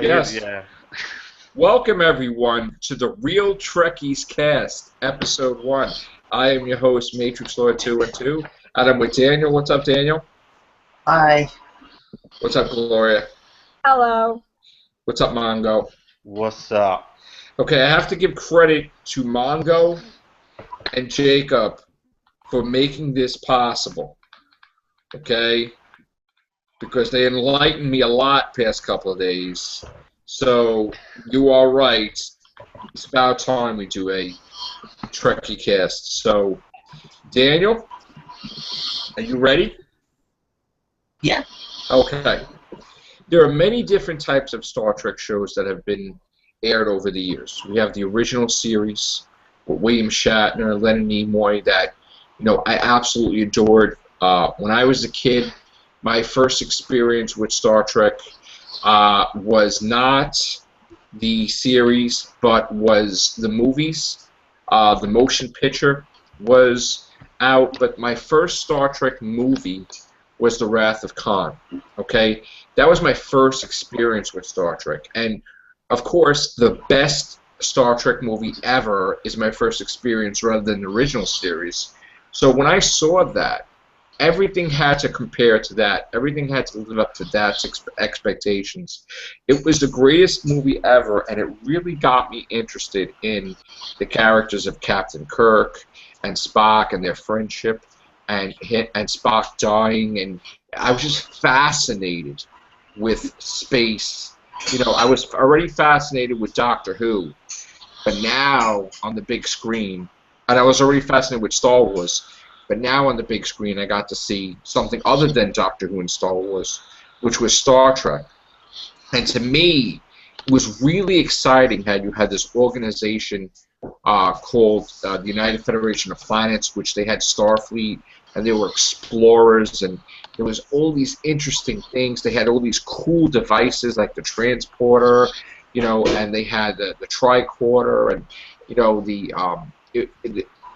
Yes. Yeah. Welcome, everyone, to the Real Trekkies cast, Episode 1. I am your host, Matrix Lord 2 and 2. And I'm with Daniel. What's up, Daniel? Hi. What's up, Gloria? Hello. What's up, Mongo? What's up? Okay, I have to give credit to Mongo and Jacob for making this possible. Okay? Because they enlightened me a lot past couple of days. So, you are right. It's about time we do a Trekkie cast. So, Daniel, are you ready? Yeah. Okay. There are many different types of Star Trek shows that have been aired over the years. We have the original series with William Shatner, Leonard Nimoy that, I absolutely adored. When I was a kid, my first experience with Star Trek was not the series, but was the movies. The motion picture was out, but my first Star Trek movie was The Wrath of Khan. Okay, that was my first experience with Star Trek, and of course, the best Star Trek movie ever is my first experience rather than the original series. So when I saw that, everything had to compare to that. Everything had to live up to that expectations. It was the greatest movie ever, and it really got me interested in the characters of Captain Kirk and Spock and their friendship, and Spock dying, and I was just fascinated with space. I was already fascinated with Doctor Who, but now on the big screen, and I was already fascinated with Star Wars, but now on the big screen I got to see something other than Doctor Who and Star Wars, which was Star Trek. And to me, it was really exciting how you had this organization called the United Federation of Planets, which they had Starfleet, and they were explorers, and there was all these interesting things. They had all these cool devices like the transporter, and they had the tricorder, and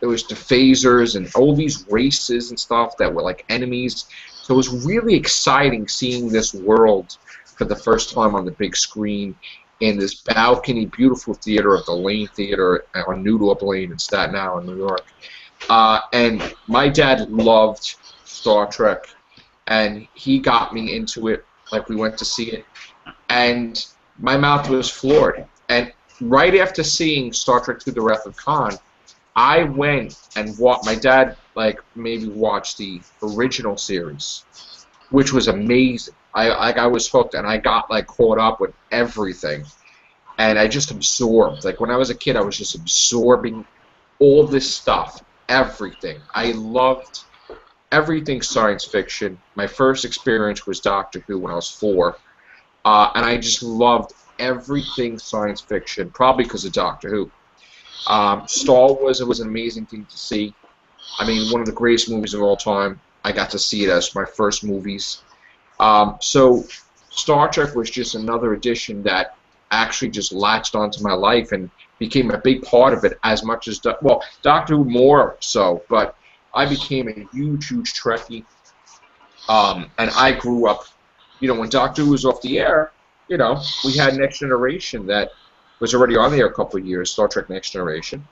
there was the phasers and all these races and stuff that were like enemies. So it was really exciting seeing this world for the first time on the big screen in this balcony, beautiful theater of the Lane Theater on New Dorp Lane in Staten Island, New York. And my dad loved Star Trek, and he got me into it. Like, we went to see it, and my mouth was floored. And right after seeing Star Trek II: The Wrath of Khan, I went and my dad maybe watched the original series, which was amazing. I was hooked, and I got caught up with everything, and I just absorbed. Like, when I was a kid, I was just absorbing all this stuff, everything. I loved everything science fiction. My first experience was Doctor Who when I was 4, and I just loved everything science fiction, probably because of Doctor Who. Star Wars, it was an amazing thing to see. I mean, one of the greatest movies of all time. I got to see it as my first movies. So Star Trek was just another addition that actually just latched onto my life and became a big part of it, as much as, Doctor Who more so, but I became a huge, huge Trekkie. And I grew up, when Doctor Who was off the air, we had Next Generation that was already on there a couple of years, Star Trek Next Generation.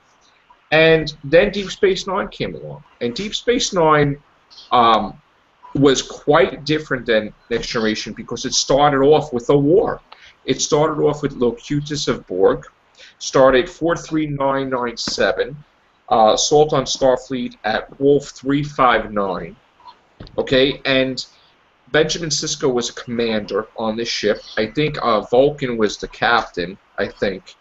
And then Deep Space Nine came along. And Deep Space Nine was quite different than Next Generation because it started off with a war. It started off with Locutus of Borg, started 43997, assault on Starfleet at Wolf 359. Okay, and Benjamin Sisko was a commander on this ship. I think Vulcan was the captain, I think.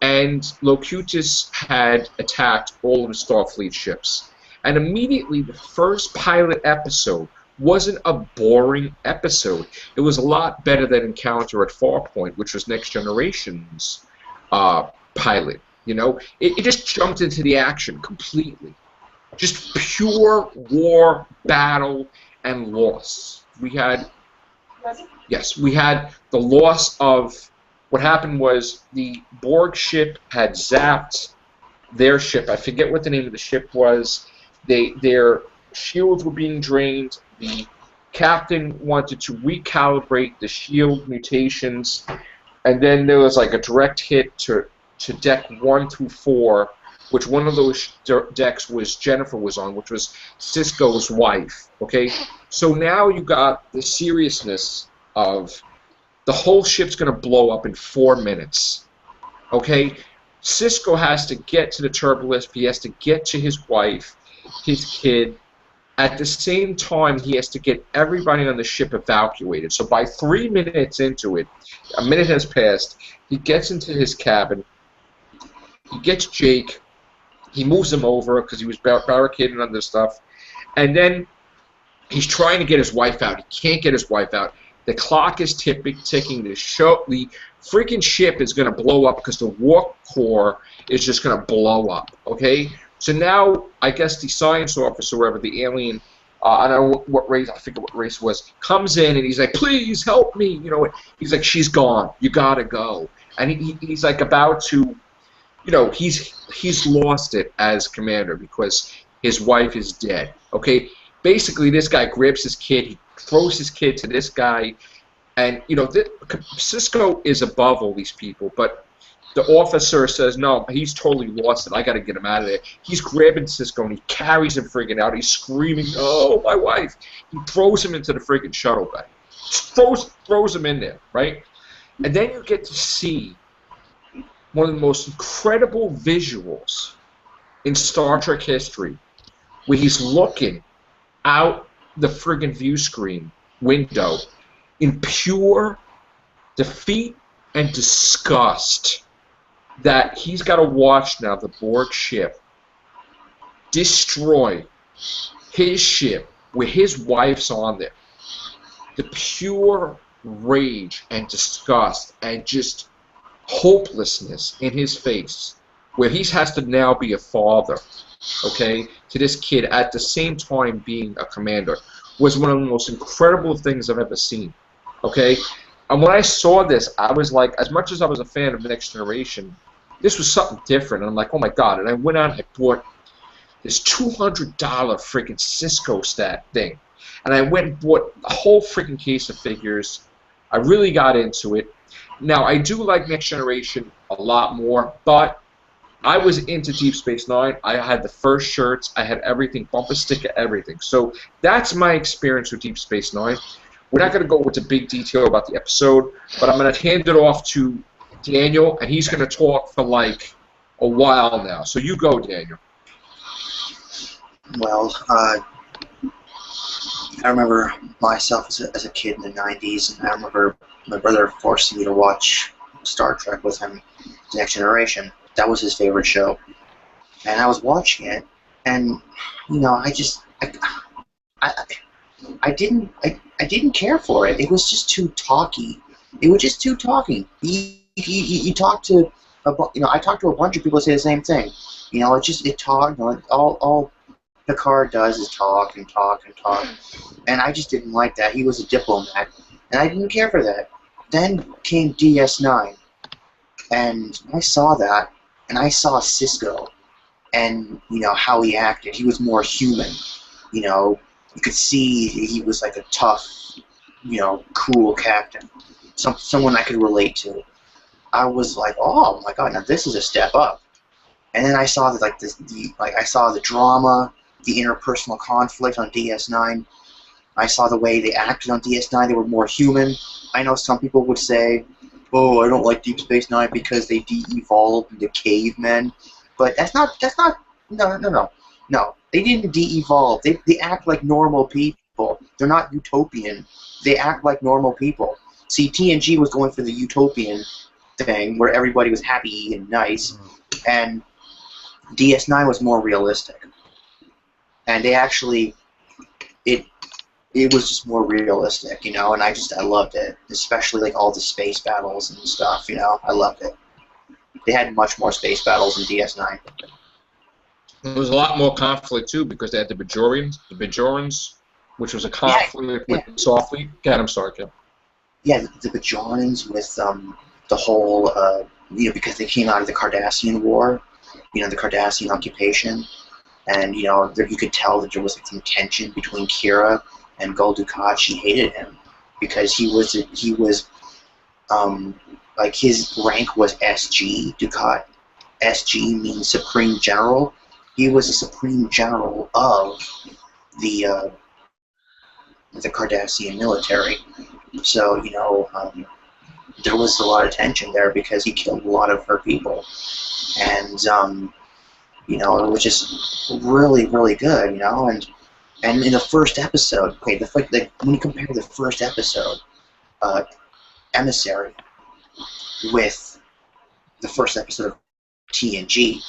And Locutus had attacked all of the Starfleet ships. And immediately, the first pilot episode wasn't a boring episode. It was a lot better than Encounter at Farpoint, which was Next Generation's pilot. It just jumped into the action completely. Just pure war, battle, and loss. We had the loss of. What happened was the Borg ship had zapped their ship. I forget what the name of the ship was. Their shields were being drained. The captain wanted to recalibrate the shield mutations and then there was like a direct hit to deck 1 through 4, which one of those decks was Jennifer was on, which was Cisco's wife. Okay, so now you got the seriousness of the whole ship's going to blow up in 4 minutes. Okay, Cisco has to get to the turbolisp. He has to get to his wife, his kid. At the same time, he has to get everybody on the ship evacuated. So by 3 minutes into it, a minute has passed, he gets into his cabin, he gets Jake, he moves him over because he was barricaded under stuff, and then he's trying to get his wife out. He can't get his wife out. The clock is ticking. The freaking ship is going to blow up because the warp core is just going to blow up, okay? So now, I guess the science officer, whoever, the alien, I don't know what race, I forget what race it was, comes in and he's like, please help me. You know, he's like, she's gone. You got to go. And he's like about to, you know, he's lost it as commander because his wife is dead, okay? Basically, this guy grabs his kid, he throws his kid to this guy, and, you know, Cisco is above all these people, but the officer says, no, he's totally lost it. I got to get him out of there. He's grabbing Cisco, and he carries him friggin' out. He's screaming, oh, my wife. He throws him into the friggin' shuttle bay. Throws him in there, right? And then you get to see one of the most incredible visuals in Star Trek history, where he's looking out the friggin' view screen window in pure defeat and disgust that he's got to watch now the Borg ship destroy his ship where his wife's on there. The pure rage and disgust and just hopelessness in his face, where he has to now be a father, okay, to this kid at the same time being a commander, was one of the most incredible things I've ever seen, okay? And when I saw this, I was like, as much as I was a fan of Next Generation, this was something different. And I'm like, oh my God. And I went out and I bought this $200 freaking Cisco stat thing. And I went and bought a whole freaking case of figures. I really got into it. Now, I do like Next Generation a lot more, but I was into Deep Space Nine. I had the first shirts. I had everything, bumper sticker, everything. So that's my experience with Deep Space Nine. We're not going to go into big detail about the episode, but I'm going to hand it off to Daniel, and he's going to talk for like a while now. So you go, Daniel. Well, I remember myself as a kid in the 90s, and I remember my brother forcing me to watch Star Trek with him, The Next Generation. That was his favorite show. And I was watching it, and, you know, I didn't care for it. It was just too talky. It was just too talky. You talk to, you know, I talked to a bunch of people who say the same thing. You know, it talk. You know, all Picard does is talk and talk and talk, and I just didn't like that. He was a diplomat, and I didn't care for that. Then came DS9, and I saw that, and I saw Cisco, and you know how he acted. He was more human. You know, you could see he was like a tough, you know, cool captain, someone I could relate to. I was like, oh my God, now this is a step up. And then I saw that, I saw the drama, the interpersonal conflict on DS9. I saw the way they acted on DS9. They were more human. I know some people would say, oh, I don't like Deep Space Nine because they de-evolved into cavemen. But that's not, no. They didn't de-evolve. They act like normal people. They're not utopian. They act like normal people. See, TNG was going for the utopian thing where everybody was happy and nice, and DS9 was more realistic. And they actually, it was just more realistic, you know, and I loved it, especially like all the space battles and stuff, you know, I loved it. They had much more space battles in DS9. There was a lot more conflict too because they had the Bajorans, which was a conflict with Starfleet. God, I'm sorry, Kim. Yeah, the Bajorans with the whole, you know, because they came out of the Cardassian War, you know, the Cardassian occupation, and you know, you could tell that there was like some tension between Kira and Gul Dukat. She hated him because he was like his rank was SG. Dukat. SG means Supreme General. He was a Supreme General of the Cardassian military. So there was a lot of tension there because he killed a lot of her people, and it was just really, really good, and in the first episode, okay, when you compare the first episode, Emissary, with the first episode of TNG,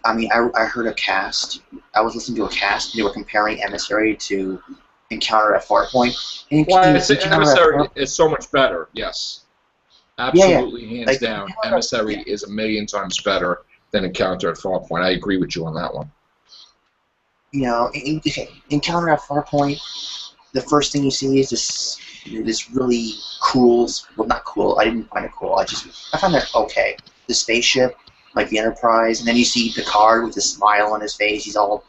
I mean, I heard a cast. I was listening to a cast, and they were comparing Emissary to Encounter at Farpoint. And Well, Emissary is so much better, yes. Absolutely, yeah. hands down. Emissary is a million times better than Encounter at Farpoint. I agree with you on that one. Encounter at Farpoint, the first thing you see is this really cool. Well, not cool. I didn't find it cool. I found it okay. The spaceship, like the Enterprise, and then you see Picard with a smile on his face. He's all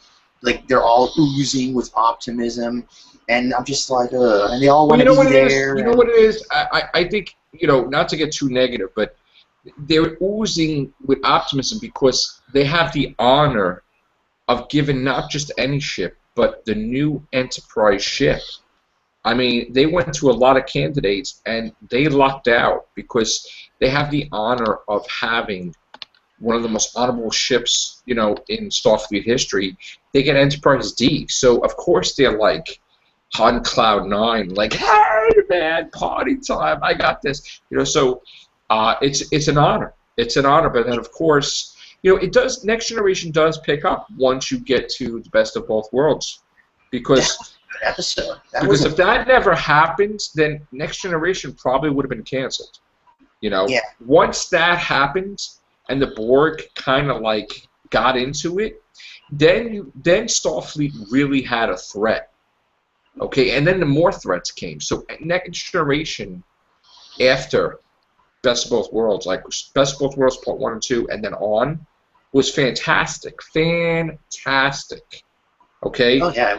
they're all oozing with optimism, and I'm just like, and they all want to be there. You know what it is? I think, not to get too negative, but they're oozing with optimism because they have the honor of giving not just any ship, but the new Enterprise ship. I mean, they went to a lot of candidates, and they lucked out because they have the honor of having one of the most honorable ships, in Starfleet history. They get Enterprise D, so of course they're like on cloud nine, like, hey man, party time, I got this, So it's an honor. It's an honor, but then of course, it does. Next Generation does pick up once you get to the best of both worlds, because episode. Because if that never happens, then Next Generation probably would have been canceled. Yeah. Once that happens and the Borg kind of got into it, then Starfleet really had a threat. Okay, and then the more threats came. So Next Generation, after Best of Both Worlds, like Best of Both Worlds Part 1 and 2, and then on, was fantastic. Fantastic. Okay? Oh, yeah.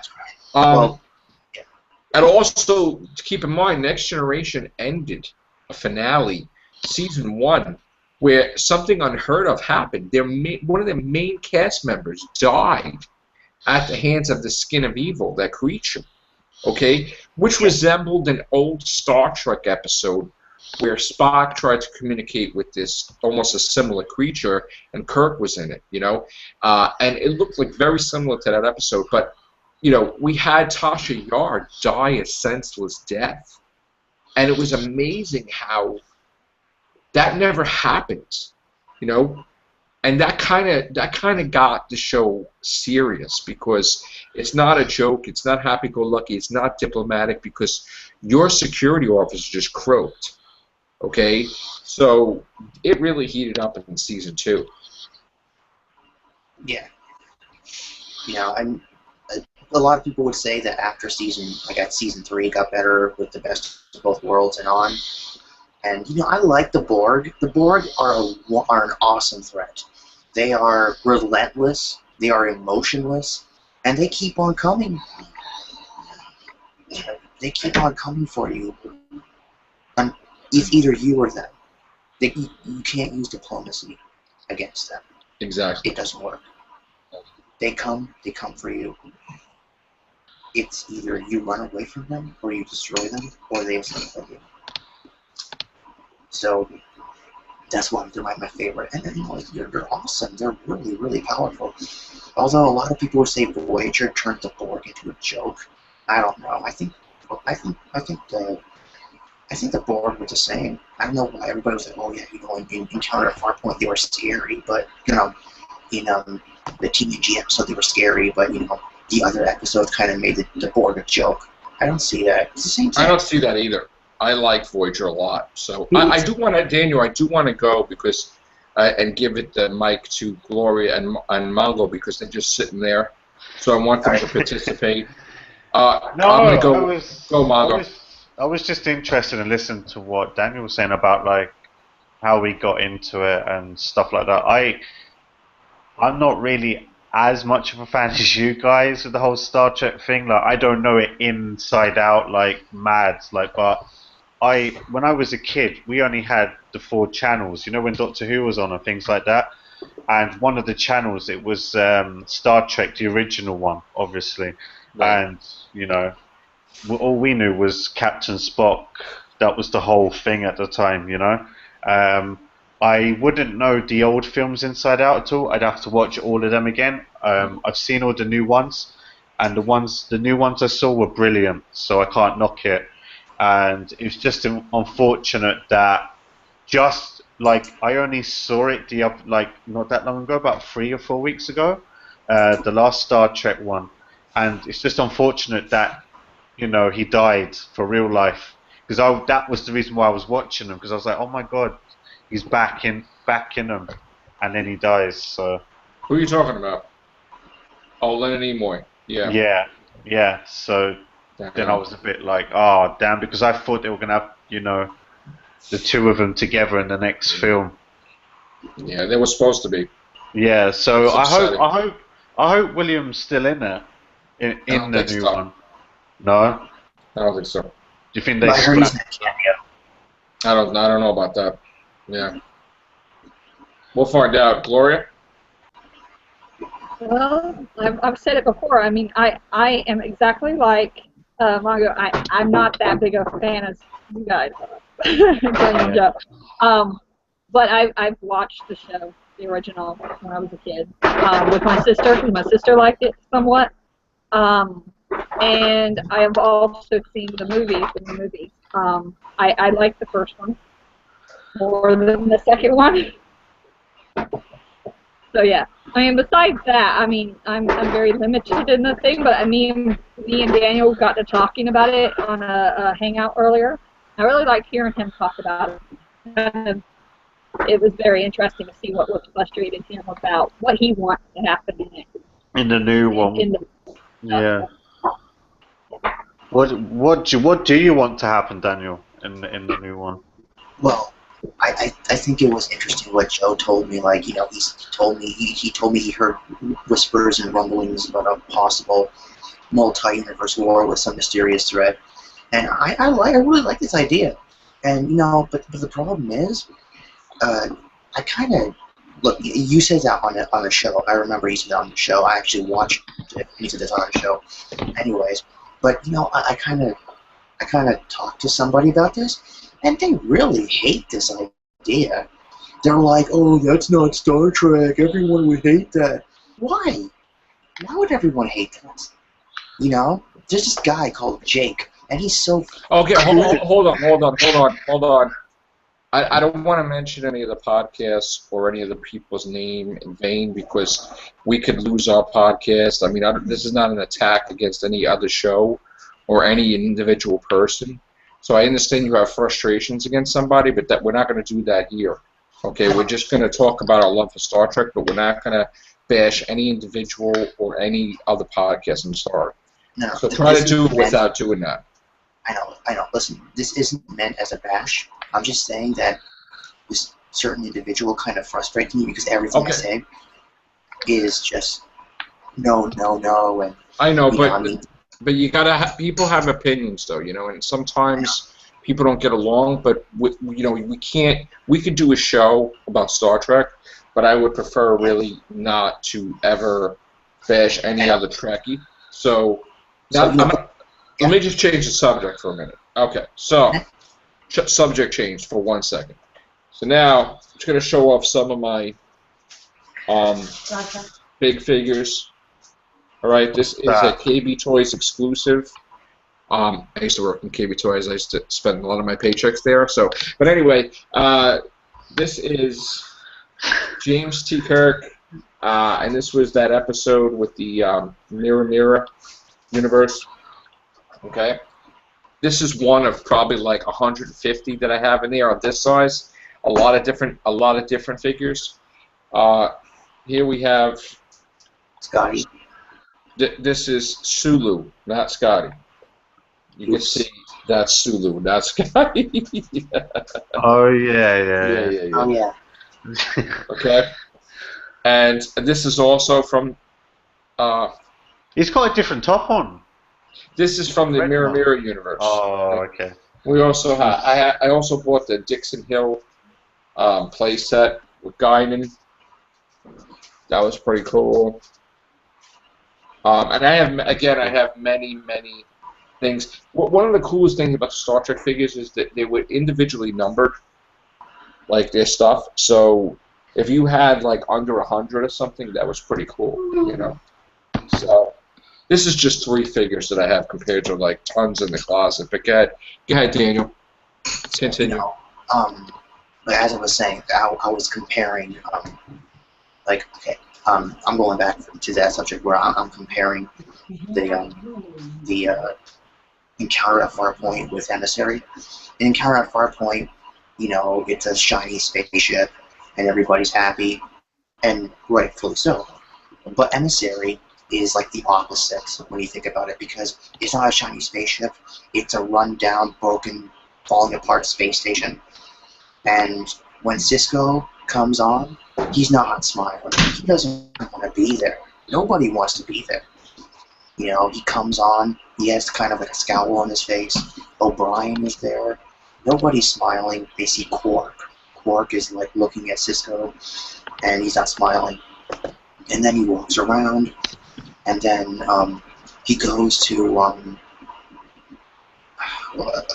And also, to keep in mind, Next Generation ended a finale, Season 1, where something unheard of happened. One of their main cast members died at the hands of the Skin of Evil, that creature, okay? Which resembled an old Star Trek episode where Spock tried to communicate with this almost a similar creature, and Kirk was in it, and it looked very similar to that episode, but we had Tasha Yar die a senseless death, and it was amazing how that never happened, and that kind of got the show serious, because it's not a joke, it's not happy-go-lucky, it's not diplomatic, because your security officer just croaked. Okay, so it really heated up in Season 2. Yeah. And a lot of people would say that after Season 3 got better with the Best of Both Worlds and on. And, I like the Borg. The Borg are an awesome threat. They are relentless, they are emotionless, and they keep on coming. They keep on coming for you. And it's either you or them. You can't use diplomacy against them. Exactly. It doesn't work. They come for you. It's either you run away from them, or you destroy them, or they escape from you. So that's why they're my favorite. And they're awesome. They're really, really powerful. Although a lot of people would say Voyager turned the Borg into a joke. I don't know. I think the Borg were the same. I don't know why everybody was like, oh yeah, in Encounter at Farpoint they were scary, but in the TNG episode they were scary, but the other episodes kind of made the Borg a joke. I don't see that. It's the same thing. I don't see that either. I like Voyager a lot. So I do want to, Daniel, I do want to go because and give it the mic to Gloria and Mongo because they're just sitting there. So I want them to participate. I'm going to go Mongo. I was just interested in listening to what Daniel was saying about how we got into it and stuff like that. I'm not really as much of a fan as you guys with the whole Star Trek thing. I don't know it inside out like mad. But when I was a kid, we only had the 4 channels. You know, when Doctor Who was on and things like that. And one of the channels, it was Star Trek, the original one, obviously. Right. And you know, all we knew was Captain Spock. That was the whole thing at the time. You know, I wouldn't know the old films inside out at all. I'd have to watch all of them again. I've seen all the new ones, and the new ones I saw were brilliant. So I can't knock it. And it's just unfortunate that just like I only saw it like not that long ago, about 3 or 4 weeks ago, the last Star Trek one, and it's just unfortunate that he died for real life because that was the reason why I was watching him because I was like, oh my god, he's back in him, and then he dies. So Who are you talking about? Oh, Leonard Nimoy. Yeah. yeah. So then I was a bit like, oh damn, because I thought they were gonna have the two of them together in the next film. Yeah, they were supposed to be. Yeah, so It's I hope William's still in it in the new one. No, I don't think so. do you think they? I heard he's in a cameo. I don't know about that. Yeah. We'll find out. Gloria? Well, I've said it before. I mean, I am exactly like Margo. I'm not that big of a fan as you guys are. But I've watched the show, the original, when I was a kid, with my sister, because my sister liked it somewhat. And I have also seen the movies. I like the first one more than the second one. So yeah, I mean, besides that, I mean, I'm very limited in the thing, but me and Daniel got to talking about it on a hangout earlier. I really liked hearing him talk about it. It was very interesting to see what frustrated him about what he wants to happen in it. In the new one. Yeah. What do you want to happen, Daniel, in the new one? Well, I think it was interesting what Joe told me. Like, he told me he heard whispers and rumblings about a possible multi-universe war with some mysterious threat, and I really like this idea. And but the problem is, I kind of look. You said that on the show. I remember you said that on the show. I actually watched it. You said this on the show. Anyways, but I kind of talked to somebody about this. And they really hate this idea. They're like, oh, that's not Star Trek. Everyone would hate that. Why? Why would everyone hate that? There's this guy called Jake, and he's so... Okay, hold on. I don't want to mention any of the podcasts or any of the people's name in vain because we could lose our podcast. I mean, this is not an attack against any other show or any individual person. So I understand you have frustrations against somebody, but we're not going to do that here. Okay, we're just going to talk about our love for Star Trek, but we're not going to bash any individual or any other podcast. I'm sorry. No, so try to do it without doing that. I know. Listen, this isn't meant as a bash. I'm just saying that this certain individual kind of frustrates me because everything I say is just no, and I know, but you gotta people have opinions though, and sometimes people don't get along. But we could do a show about Star Trek, but I would prefer really not to ever bash any other Trekkie. So now let me just change the subject for a minute. Okay, so subject change for 1 second. So now I'm just gonna show off some of my big figures. All right, this is a KB Toys exclusive. I used to work in KB Toys. I used to spend a lot of my paychecks there. So, but anyway, this is James T. Kirk, and this was that episode with the Mirror universe. Okay, this is one of probably like 150 that I have in there of this size. A lot of different figures. Here we have Scotty. This is Sulu, not Scotty. You can see that's Sulu, not Scotty. Oh yeah. Oh yeah. Okay. And this is also from. He's got a different top on. This is from the Mirror universe. Oh, okay. We also had I also bought the Dixon Hill play set with Guinan. That was pretty cool. And I have many things. One of the coolest things about the Star Trek figures is that they were individually numbered, like their stuff. So if you had like under 100 or something, that was pretty cool, you know. So this is just 3 figures that I have compared to like tons in the closet. But go ahead, Daniel. Continue. But as I was saying, I was comparing, I'm going back to that subject where I'm comparing the Encounter at Farpoint with Emissary. In Encounter at Farpoint, it's a shiny spaceship, and everybody's happy, and rightfully so. But Emissary is like the opposite when you think about it, because it's not a shiny spaceship, it's a run-down, broken, falling apart space station. And when Cisco comes on, he's not smiling. He doesn't want to be there. Nobody wants to be there. He comes on, he has kind of like a scowl on his face. O'Brien is there. Nobody's smiling. They see Quark. Quark is like looking at Cisco, and he's not smiling. And then he walks around, and then he goes to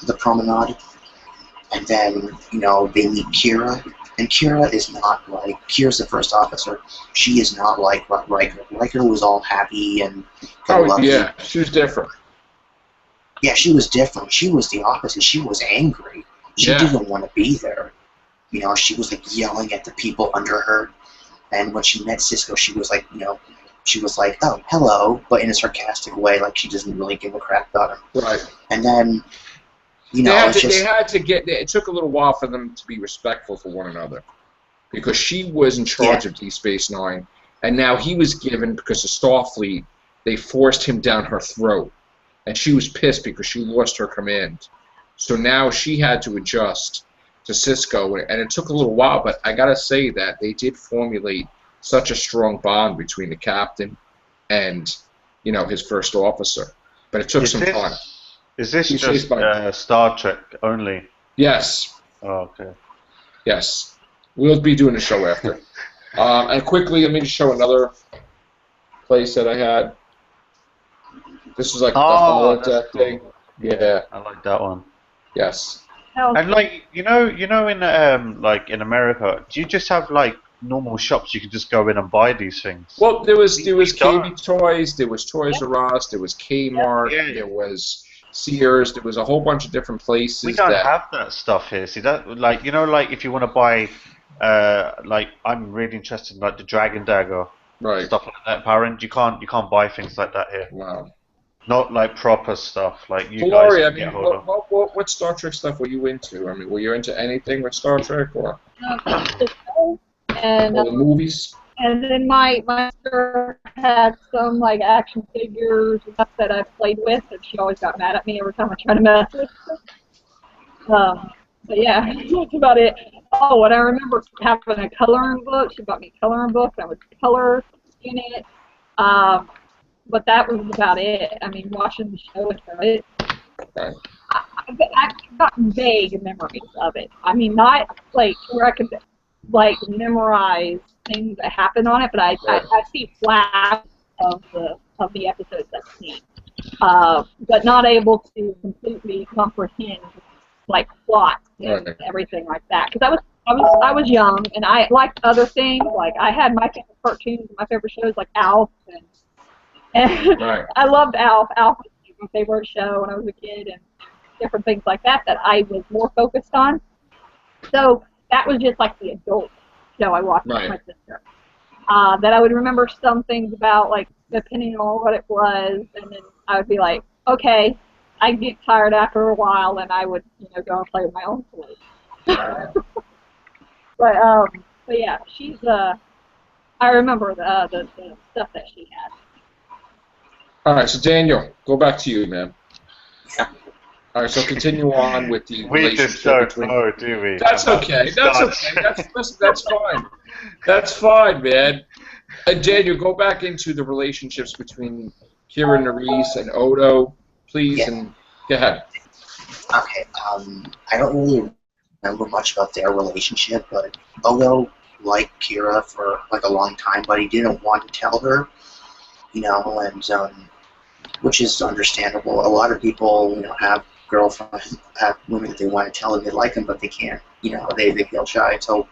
the promenade, and then they meet Kira, and Kira's the first officer. She is not like Riker. Riker was all happy and lucky. Yeah, she was different. Yeah, she was different. She was the opposite. She was angry. She didn't want to be there. She was like yelling at the people under her. And when she met Cisco, she was like, she was like, "Oh, hello," but in a sarcastic way, like she doesn't really give a crap about him. Right. And then, it took a little while for them to be respectful for one another, because she was in charge of Deep Space Nine, and now he was given, because of Starfleet, they forced him down her throat, and she was pissed because she lost her command. So now she had to adjust to Cisco, and it took a little while, but I gotta say that they did formulate such a strong bond between the captain and his first officer. But it took some time. Is this just Star Trek only? Yes. Oh, okay. Yes. We'll be doing a show after. And quickly, let me just show another place that I had. This is like the holodeck thing. Yeah. I like that one. Yes. And like in in America, do you just have like normal shops you can just go in and buy these things? Well, there was KB Toys, there was Toys R Us, there was Kmart, there was Sears, there was a whole bunch of different places. We don't have that stuff here. See that, like if you want to buy, I'm really interested in like the Dragon Dagger, stuff like that. Power Rangers, you can't buy things like that here. Wow. Not like proper stuff like you Laurie, guys. What Star Trek stuff were you into? I mean, were you into anything with Star Trek or the movies? And then my sister had some like action figures and stuff that I played with, and she always got mad at me every time I tried to mess with her. But yeah, that's about it. Oh, and I remember having a coloring book. She bought me a coloring book, and I would color in it. But that was about it. I mean, watching the show with her, I've got vague memories of it. I mean, not like where I could like memorize things that happened on it, but I see flashes of the episodes I've seen, but not able to completely comprehend like plot and everything like that. Because I was young and I liked other things. Like I had my favorite cartoons, my favorite shows like Alf and I loved Alf. Alf was my favorite show when I was a kid, and different things like that I was more focused on. So that was just like the adult show I watched with my sister. That I would remember some things about, like depending on what it was, and then I would be like, okay, I'd get tired after a while, and I would go and play with my own toys. but yeah, she's I remember the stuff that she had. All right, so Daniel, go back to you, man. Yeah. All right, so continue on with the relationship between. Oh, do we? That's okay. That's okay. That's fine. That's fine, man. Daniel, go back into the relationships between Kira Nerys and Odo, please, and go ahead. Okay, I don't really remember much about their relationship, but Odo liked Kira for like a long time, but he didn't want to tell her, and which is understandable. A lot of people, have girlfriends, have women that they want to tell them they like them, but they can't. They feel shy, so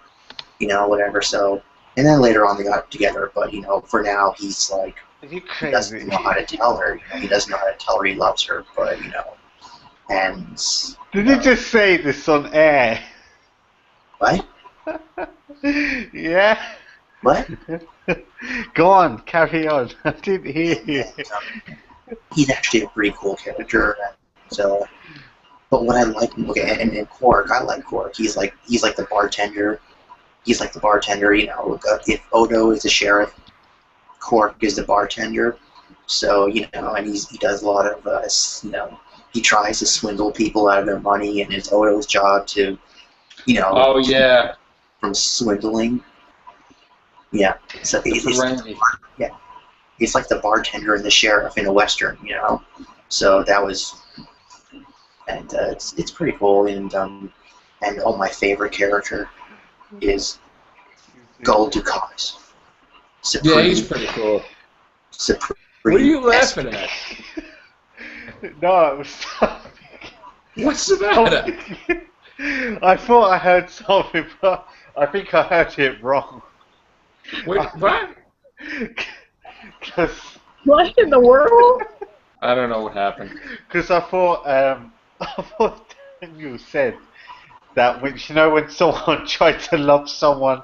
whatever. So, and then later on they got together, but for now he's like Are you he doesn't crazy? know how to tell her. He doesn't know how to tell her he loves her, but and Did you just say this on air? what? Yeah? What? Go on, carry on. I didn't hear you. He's actually a pretty cool character. So, but what I like, okay, and Quark, I like Quark. He's like the bartender. He's like the bartender. If Odo is the sheriff, Quark is the bartender. So and he does a lot of he tries to swindle people out of their money, and it's Odo's job to Oh yeah, from swindling. Yeah, so it's Randy. it's like the bartender and the sheriff in a western, So that was, and it's pretty cool. And my favorite character is Gul Dukat. Yeah, he's pretty cool. Supreme. What are you laughing at? No, it was something. What's the matter? I thought I heard something, but I think I heard it wrong. Wait, what? Because What in the world? I don't know what happened. I thought Daniel said that when someone tried to love someone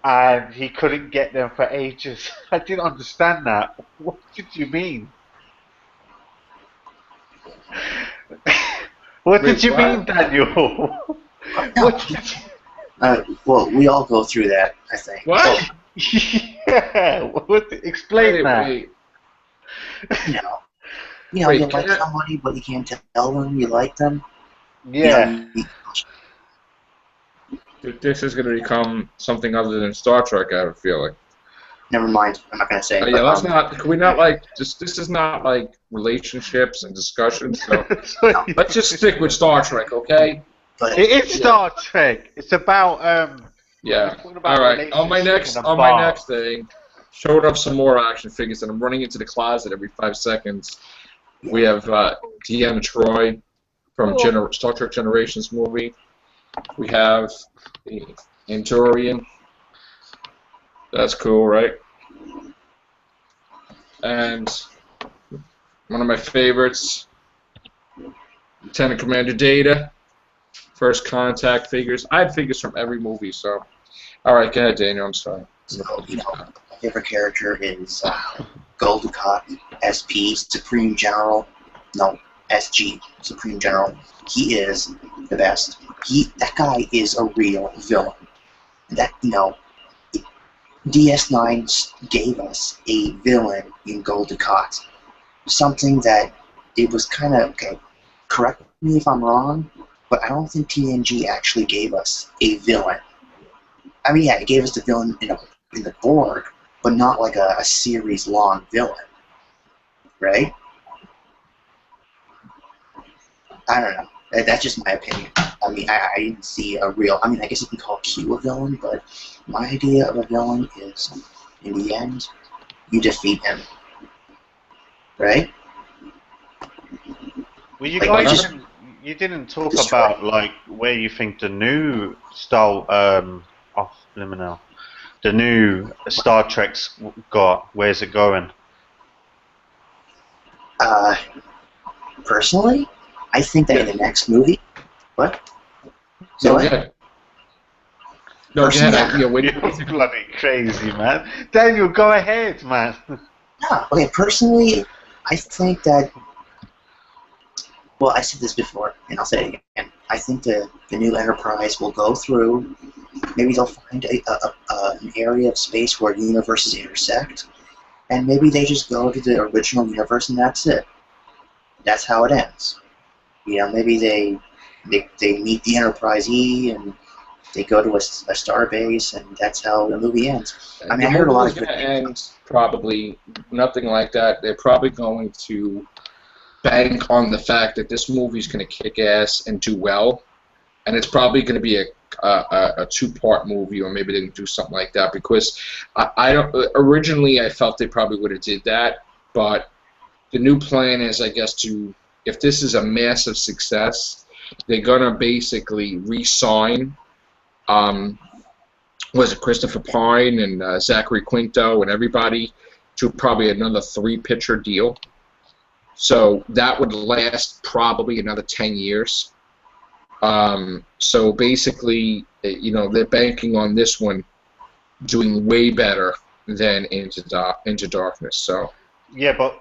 and he couldn't get them for ages. I didn't understand that. What did you mean? What Wait, did you what? mean, Daniel? What did Well, we all go through that, I think. What? Yeah. Explain that. Wait. You Wait, like can I- somebody, but you can't tell them you like them. Yeah. This is going to become something other than Star Trek, I have a feeling. Never mind. I'm not gonna say. Yeah, let's not. Can we not this is not like relationships and discussions. So let's just stick with Star Trek, okay? But It is Star Trek. It's about Yeah. talking about All right. On my relationships next in a on my bar. next thing, showed up some more action figures, and I'm running into the closet every 5 seconds. We have Deanna Troy from Cool. Star Trek Generations movie. We have the Andorian. That's cool, right? And one of my favorites, Lieutenant Commander Data. First Contact figures. I had figures from every movie, so. All right, go ahead, Daniel. I'm sorry. so, my favorite character is Gul Dukat, SP, Supreme General. No, SG, Supreme General. He is the best. That guy is a real villain. That DS9 gave us a villain in Gul Dukat. Something that it was kind of okay. Correct me if I'm wrong, but I don't think TNG actually gave us a villain. I mean, yeah, it gave us the villain in the Borg, but not like a series-long villain, right? I don't know. That's just my opinion. I mean, I didn't see a real. I mean, I guess you can call Q a villain, but my idea of a villain is, in the end, you defeat him, right? Well, you Like, guys just didn't talk destroy. about like where you think the new the new Star Trek's got. Where's it going? Personally, I think that in the next movie, what? Say No, what? go ahead. No, go ahead. Yeah, wait. You're bloody crazy, man. Daniel, go ahead, man. No, okay, personally, I think that. Well, I said this before, and I'll say it again. I think the new Enterprise will go through. Maybe they'll find an area of space where universes intersect, and maybe they just go to the original universe, and that's it. That's how it ends. Maybe they meet the Enterprise E, and they go to a star base, and that's how the movie ends. I mean, I heard a lot of good things. Probably nothing like that. They're probably going to bank on the fact that this movie's going to kick ass and do well, and it's probably going to be a two-part movie, or maybe they can do something like that. Because I don't. Originally, I felt they probably would have did that, but the new plan is, I guess, to if this is a massive success, they're gonna basically re-sign. Was it Christopher Pine and Zachary Quinto and everybody to probably another 3-picture deal? So that would last probably another 10 years. So basically, they're banking on this one doing way better than Into Darkness. So Yeah, but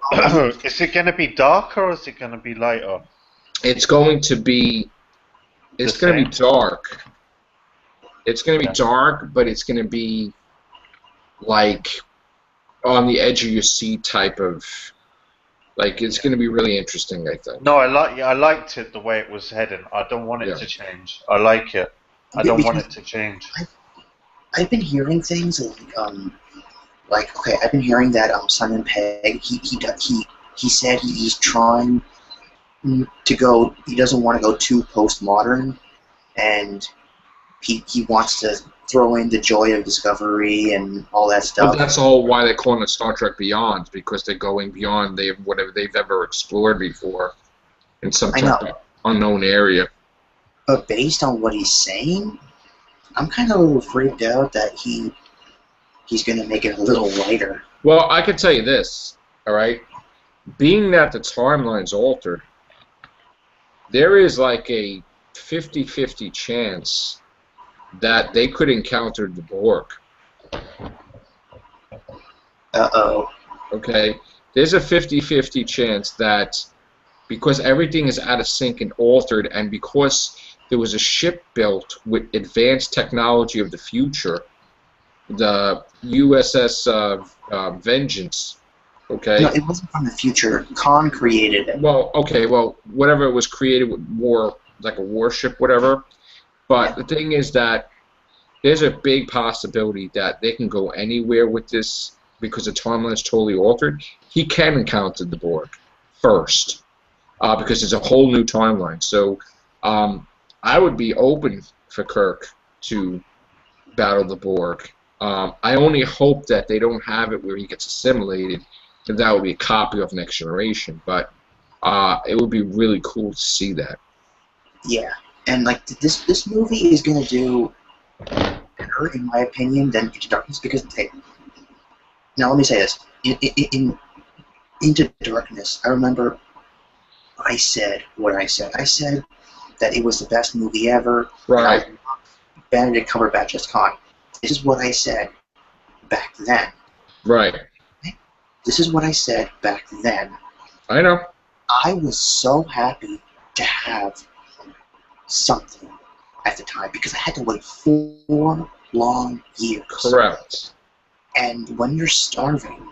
is it going to be darker or is it going to be lighter? it's going to be dark. It's going to be dark, but it's going to be like on the edge of your seat type of. Like, it's going to be really interesting, I think. No, I liked it the way it was heading. I don't want it to change. I like it. I don't want it to change. I've been hearing things I've been hearing that Simon Pegg he said he's trying to go. He doesn't want to go too postmodern, and he wants to throw in the joy of discovery and all that stuff. But that's all why they're calling it Star Trek Beyond, because they're going beyond whatever they've ever explored before in some type of unknown area. But based on what he's saying, I'm kind of a little freaked out that he's going to make it a little lighter. Well, I can tell you this, all right? Being that the timeline's altered, there is like a 50-50 chance that they could encounter the Borg. Uh-oh. Okay? There's a 50-50 chance that because everything is out of sync and altered, and because there was a ship built with advanced technology of the future, the USS Vengeance, okay? No, it wasn't from the future. Khan created it. Well, okay, well, whatever it was created with more like a warship, whatever. But the thing is that there's a big possibility that they can go anywhere with this because the timeline is totally altered. He can encounter the Borg first because it's a whole new timeline. So I would be open for Kirk to battle the Borg. I only hope that they don't have it where he gets assimilated, and that would be a copy of Next Generation. But it would be really cool to see that. Yeah, and like this movie is gonna do better, in my opinion, than Into Darkness because now let me say this: in Into Darkness, I remember I said what I said. I said that it was the best movie ever. Right. Benedict Cumberbatch as Khan. This is what I said back then. Right. This is what I said back then. I know. I was so happy to have something at the time because I had to wait 4 long years. Correct. And when you're starving,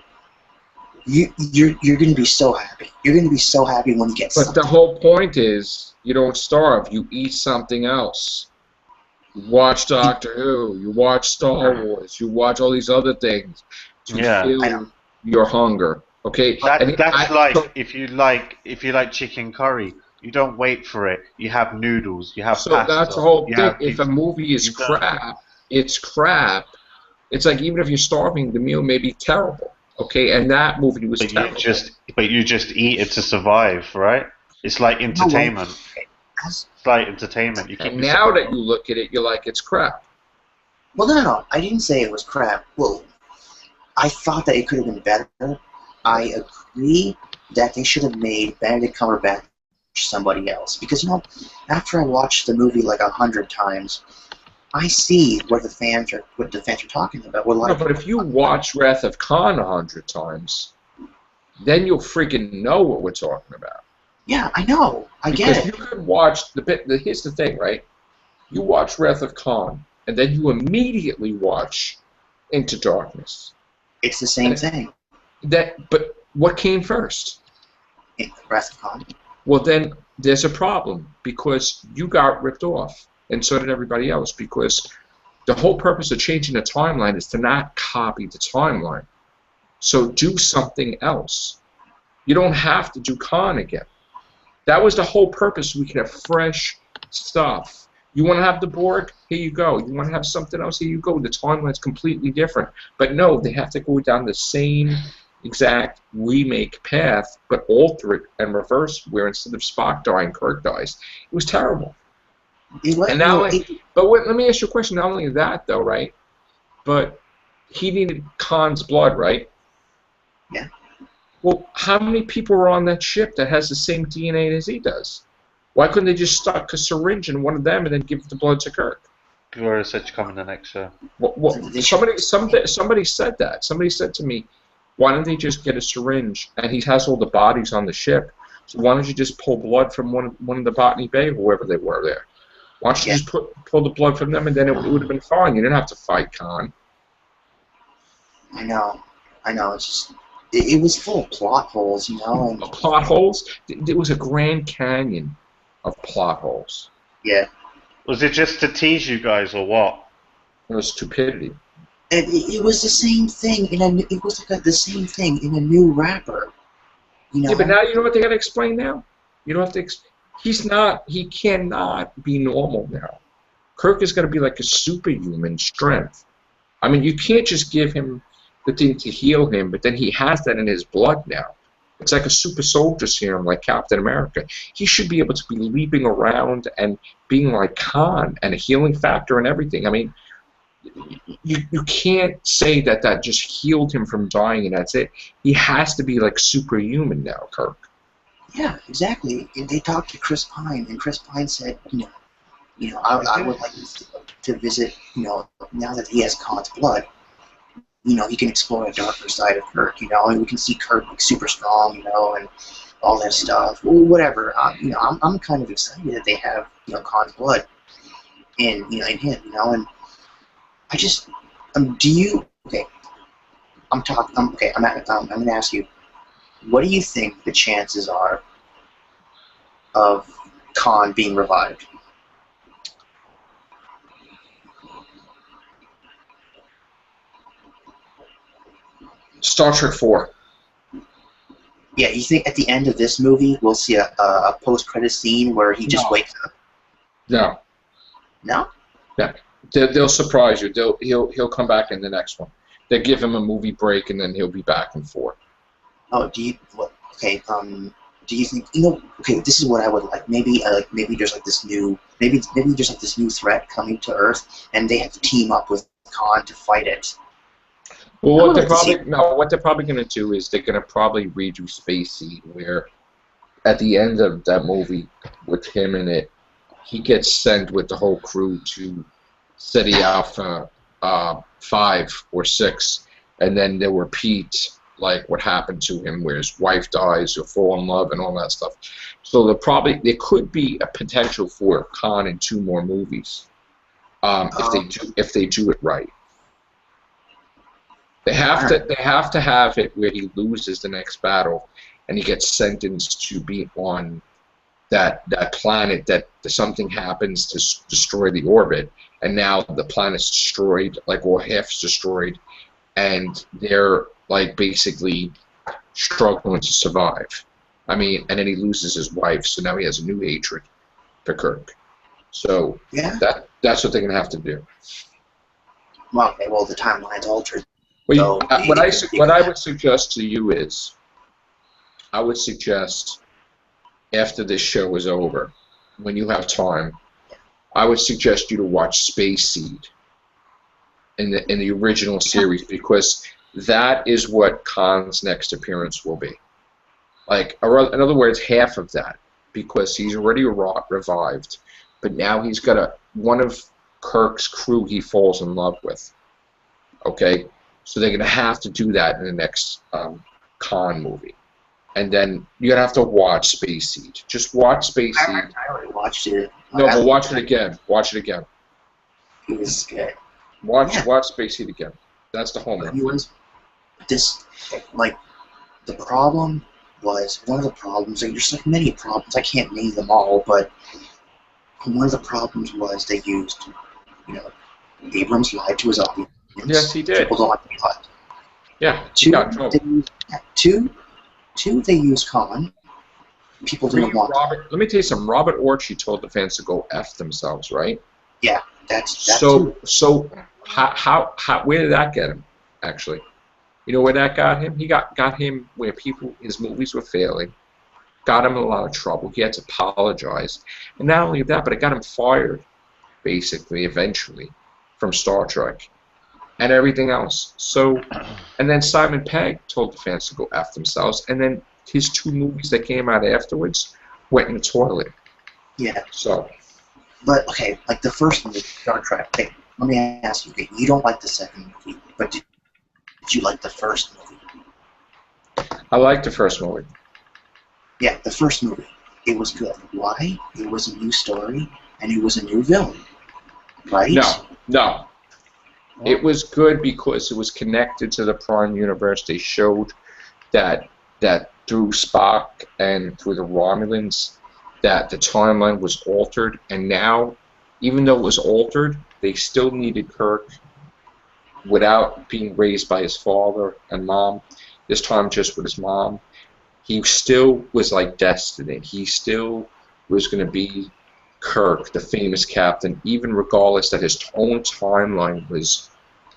you're going to be so happy. You're going to be so happy when you get something. But the whole point is you don't starve. You eat something else. You watch Doctor Who. You watch Star Wars. You watch all these other things to feel your hunger. Okay. That's like if you like chicken curry. You don't wait for it. You have noodles. You have pasta. So that's the whole thing. If a movie is crap, it's crap. It's like even if you're starving, the meal may be terrible. Okay, and that movie was terrible. You just eat it to survive, right? It's like entertainment. It's like entertainment. And now that you look at it, you're like, it's crap. Well, no. I didn't say it was crap. Well, I thought that it could have been better. I agree that they should have made Benedict Cumberbatch somebody else. Because, after I watched the movie like 100 times, I see what the fans are talking about. No, but if you watch Wrath of Khan 100 times, then you'll freaking know what we're talking about. Yeah, I know. I get it. Because you could watch here's the thing, right? You watch Wrath of Khan, and then you immediately watch Into Darkness. It's the same thing. But what came first? Wrath of Khan. Well, then there's a problem because you got ripped off, and so did everybody else. Because the whole purpose of changing the timeline is to not copy the timeline. So do something else. You don't have to do Khan again. That was the whole purpose. We could have fresh stuff. You want to have the Borg? Here you go. You want to have something else? Here you go. The timeline's completely different. But no, they have to go down the same exact remake path, but alter it and reverse, where instead of Spock dying, Kirk dies. It was terrible. And now, let me ask you a question. Not only that, though, right? But he needed Khan's blood, right? Yeah. Well, how many people are on that ship that has the same DNA as he does? Why couldn't they just stuck a syringe in one of them and then give the blood to Kirk? Gloria said to come in the next show. Somebody said that. Somebody said to me, why don't they just get a syringe? And he has all the bodies on the ship. So why don't you just pull blood from one of the Botany Bay, whoever they were there? Why don't you just pull the blood from them, and then it would have been fine. You didn't have to fight Khan. I know. It's just it was full of plot holes, you know. And plot holes? There was a Grand Canyon of plot holes. Yeah. Was it just to tease you guys, or what? It was stupidity. And it was the same thing it was like the same thing in a new wrapper. You know? Yeah, but now you know what they got to explain now? You don't have to he cannot be normal now. Kirk is going to be like a superhuman strength. I mean, you can't just give him the thing to heal him, but then he has that in his blood now. It's like a super soldier serum, like Captain America. He should be able to be leaping around and being like Khan and a healing factor and everything. I mean, you can't say that just healed him from dying and that's it. He has to be like superhuman now, Kirk. Yeah, exactly. And they talked to Chris Pine, and Chris Pine said, I would like to visit, now that he has Khan's blood, he can explore a darker side of Kirk, and we can see Kirk like super strong, and all that stuff. Well, whatever. I'm kind of excited that they have, Khan's blood in him, and I just, I'm going to ask you, what do you think the chances are of Khan being revived? Star Trek 4. Yeah, you think at the end of this movie we'll see a post-credit scene where he just wakes up? No. No? Yeah. They'll surprise you. He'll come back in the next one. They'll give him a movie break and then he'll be back in 4. Oh, do you think, this is what I would like. Maybe there's like this new, maybe there's like this new threat coming to Earth, and they have to team up with Khan to fight it. Well, what they're probably going to do is they're going to probably redo Space Seed, where at the end of that movie with him in it, he gets sent with the whole crew to Ceti Alpha 5 or 6, and then they'll repeat like what happened to him, where his wife dies or fall in love and all that stuff. So there could be a potential for Khan in 2 more movies, if they do it right. They have to have it where he loses the next battle, and he gets sentenced to be on that planet that something happens to destroy the orbit, and now the planet's destroyed, like, or half's destroyed, and they're like basically struggling to survive. I mean, and then he loses his wife, so now he has a new hatred for Kirk. So yeah, that's what they're gonna have to do. Well, okay, well the timeline's altered. Well, what I would suggest to you is, I would suggest after this show is over, when you have time, I would suggest you to watch Space Seed in the original series, because that is what Khan's next appearance will be. Like, in other words, half of that, because he's already revived, but now he's got one of Kirk's crew he falls in love with. Okay, so they're gonna have to do that in the next Khan movie, and then you're gonna have to watch Space Seed. Just watch Space Seed. I already watched it. No, but watch it again. Watch it again. It was good. Watch Space Seed again. That's the homework. The problem was, one of the problems, and there's like many problems, I can't name them all, but one of the problems was they used, Abrams lied to his audience. Yes, he did. People don't like the plot. Yeah, Two, they used Khan. people didn't want. Let me tell you something. Robert Orchie told the fans to go F themselves, right? Yeah, that's so. So how where did that get him? Actually, you know where that got him? He got him where his movies were failing, got him in a lot of trouble. He had to apologize, and not only that, but it got him fired, basically, eventually, from Star Trek and everything else. So, and then Simon Pegg told the fans to go F themselves, and then his 2 movies that came out afterwards went in the toilet. Yeah. So. But, okay, like the first movie, Star Trek, okay, let me ask you, okay, you don't like the second movie, but did you like the first movie? I liked the first movie. Yeah, the first movie. It was good. Why? It was a new story, and it was a new villain, right? No. It was good because it was connected to the Prime Universe. They showed that through Spock and through the Romulans, that the timeline was altered, and now, even though it was altered, they still needed Kirk without being raised by his father and mom, this time just with his mom. He still was like Destiny. He still was going to be Kirk, the famous captain, even regardless that his own timeline was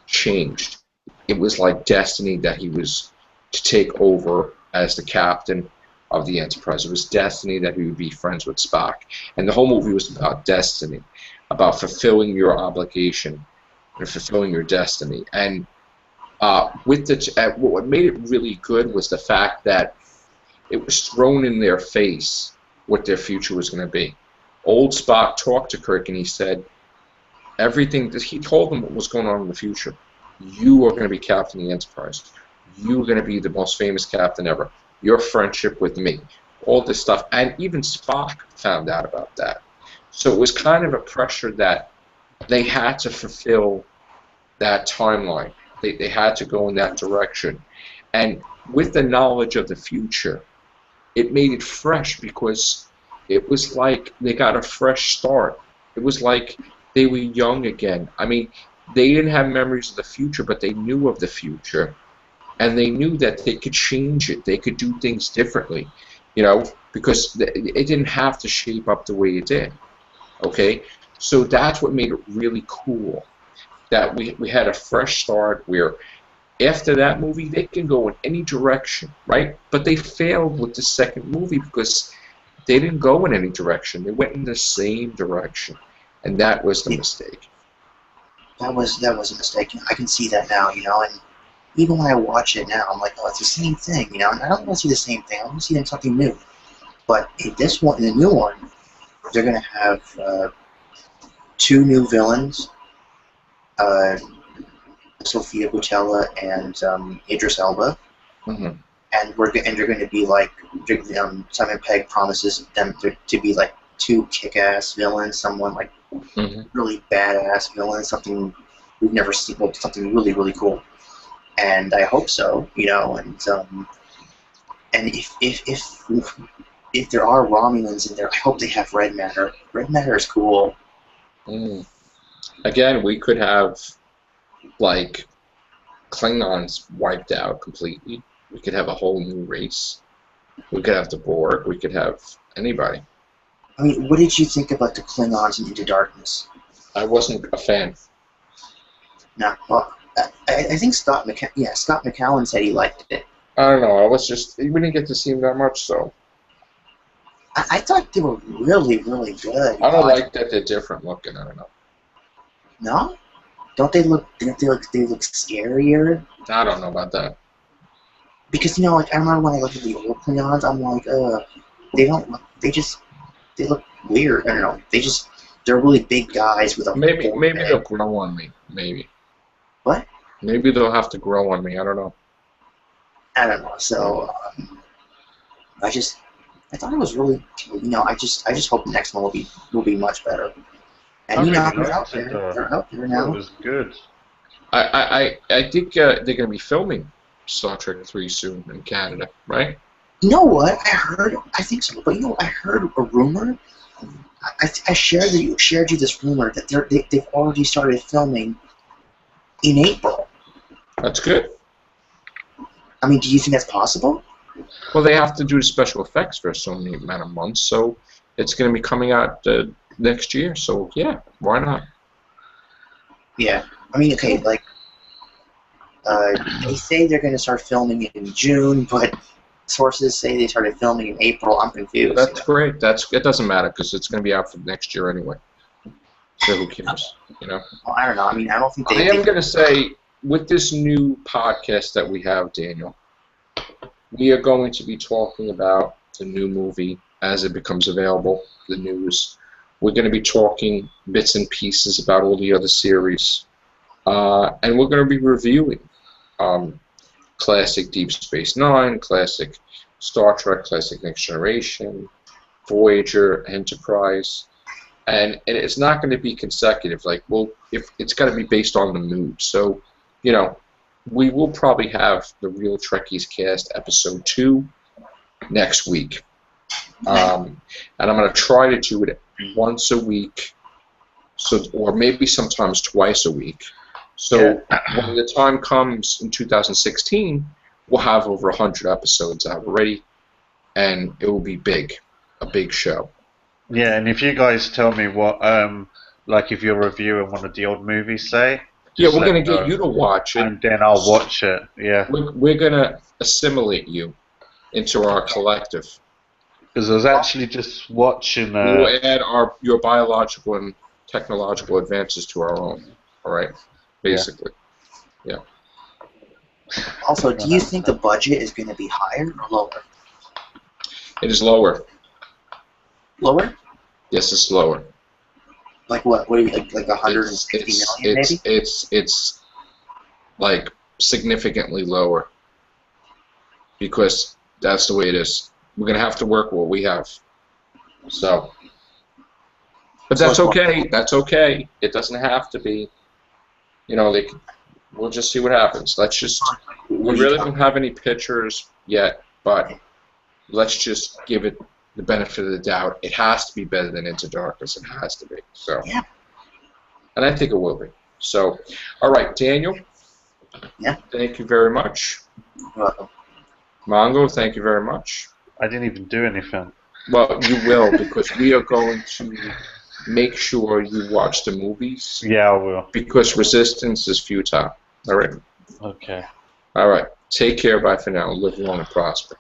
changed. It was like destiny that he was to take over as the captain of the Enterprise. It was destiny that he would be friends with Spock. And the whole movie was about destiny, about fulfilling your obligation and fulfilling your destiny. And what made it really good was the fact that it was thrown in their face what their future was going to be. Old Spock talked to Kirk and he said, he told them what was going on in the future. You are going to be captain of the Enterprise. You are going to be the most famous captain ever. Your friendship with me. All this stuff. And even Spock found out about that. So it was kind of a pressure that they had to fulfill that timeline. They had to go in that direction. And with the knowledge of the future, it made it fresh because it was like they got a fresh start. It was like they were young again. I mean, they didn't have memories of the future, but they knew of the future. And they knew that they could change it. They could do things differently, because it didn't have to shape up the way it did. Okay? So that's what made it really cool, that we had a fresh start where after that movie, they can go in any direction, right? But they failed with the second movie because they didn't go in any direction. They went in the same direction. And that was the mistake. That was a mistake. I can see that now, and even when I watch it now, I'm like, oh, it's the same thing, and I don't want to see the same thing. I want to see something new. But in the new one, they're going to have 2 new villains, Sophia Boutella and Idris Elba, Mm-hmm. and they're going to be like Simon Pegg promises them to be like 2 kick-ass villains, someone like really badass villain, something we've never seen, something really really cool. And I hope so, and if there are Romulans in there, I hope they have red matter. Red matter is cool. Again, we could have like Klingons wiped out completely. We could have a whole new race. We could have the Borg. We could have anybody. I mean, what did you think about the Klingons in Into Darkness? I wasn't a fan. No, well, I think Scott McCallum said he liked it. I don't know. We didn't get to see him that much, so. I thought they were really, really good. I don't like that they're different looking. I don't know. No? Don't they look scarier? I don't know about that. Because I remember when I looked at the old Klingons, I'm like, they don't look. They look weird. I don't know. They're really big guys with a. Maybe they'll grow on me. Maybe. What? Maybe they'll have to grow on me. I don't know. I don't know. So, I thought it was really. I just hope the next one will be much better. And they're out there. They're out there now. It was good. I think they're going to be filming Star Trek 3 soon in Canada, right? You know what? I think so. But I heard a rumor. I shared you this rumor that they've already started filming in April. That's good. I mean, do you think that's possible? Well, they have to do the special effects for so many amount of months, so it's going to be coming out next year. So yeah, why not? Yeah. I mean, okay, like, they say they're going to start filming in June, but sources say they started filming in April. I'm confused. That's great. It doesn't matter because it's going to be out for next year anyway. So who cares? You know. Well, I don't know. I mean, I don't think I am going to say with this new podcast that we have, Daniel, we are going to be talking about the new movie as it becomes available, the news. We're going to be talking bits and pieces about all the other series. And we're going to be reviewing classic Deep Space Nine, classic Star Trek, classic Next Generation, Voyager, Enterprise. And it's not going to be consecutive. Like, well, if it's got to be based on the mood. So, you know, we will probably have the Real Trekkies Cast episode 2 next week. And I'm going to try to do it once a week, or maybe sometimes twice a week. So when the time comes in 2016, we'll have over 100 episodes out already, and it will be big, a big show. Yeah, and if you guys tell me what, like if you're reviewing one of the old movies, say. Yeah, we're going to get you to watch it. And then I'll watch it, yeah. We're going to assimilate you into our collective. Because I was actually just watching... we will add your biological and technological advances to our own, all right? Basically, yeah. Also, do you think the budget is going to be higher or lower? It is lower. Lower? Yes, it's lower. Like what? What are you, like 150 million, maybe? It's like significantly lower because that's the way it is. We're gonna have to work what we have. So, but that's okay. That's okay. It doesn't have to be. You know, we'll just see what happens. We really don't have any pictures yet, but let's just give it the benefit of the doubt. It has to be better than Into Darkness. It has to be. So, yeah. And I think it will be. So, all right, Daniel. Yeah. Thank you very much. You're welcome. Mongo, thank you very much. I didn't even do anything. Well, you will, because we are going to make sure you watch the movies. Yeah, I will. Because resistance is futile. All right? Okay. All right. Take care. Bye for now. Live long and prosper.